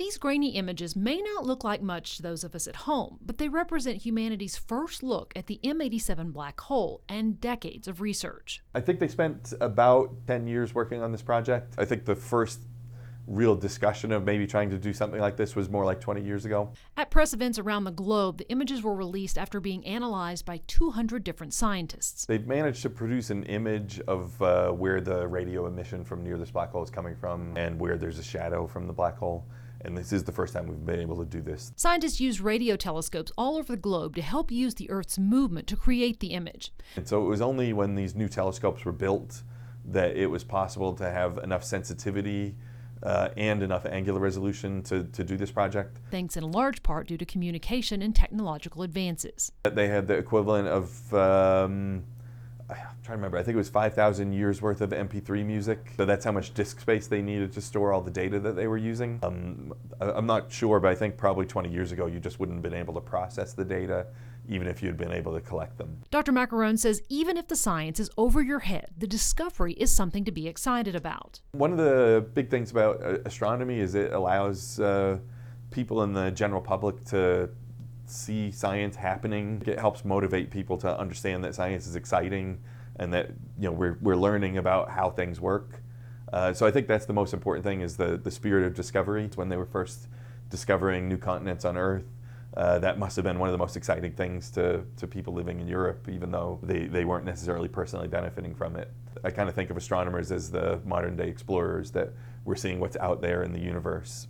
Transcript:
These grainy images may not look like much to those of us at home, but they represent humanity's first look at the M87 black hole and decades of research. I think they spent about 10 years working on this project. I think the first real discussion of maybe trying to do something like this was more like 20 years ago. At press events around the globe, the images were released after being analyzed by 200 different scientists. They've managed to produce an image of where the radio emission from near this black hole is coming from and where there's a shadow from the black hole. And this is the first time we've been able to do this. Scientists use radio telescopes all over the globe to help use the Earth's movement to create the image. And so it was only when these new telescopes were built that it was possible to have enough sensitivity and enough angular resolution to do this project. Thanks in large part due to communication and technological advances. They had the equivalent of, I'm trying to remember, I think it was 5,000 years worth of MP3 music. So that's how much disk space they needed to store all the data that they were using. I'm not sure, but I think probably 20 years ago you just wouldn't have been able to process the data even if you'd been able to collect them. Dr. Macaron says even if the science is over your head, the discovery is something to be excited about. One of the big things about astronomy is it allows people in the general public to see science happening. It helps motivate people to understand that science is exciting and that we're learning about how things work. So I think that's the most important thing, is the spirit of discovery. When they were first discovering new continents on Earth, that must have been one of the most exciting things to people living in Europe, even though they weren't necessarily personally benefiting from it. I kind of think of astronomers as the modern day explorers, that we're seeing what's out there in the universe.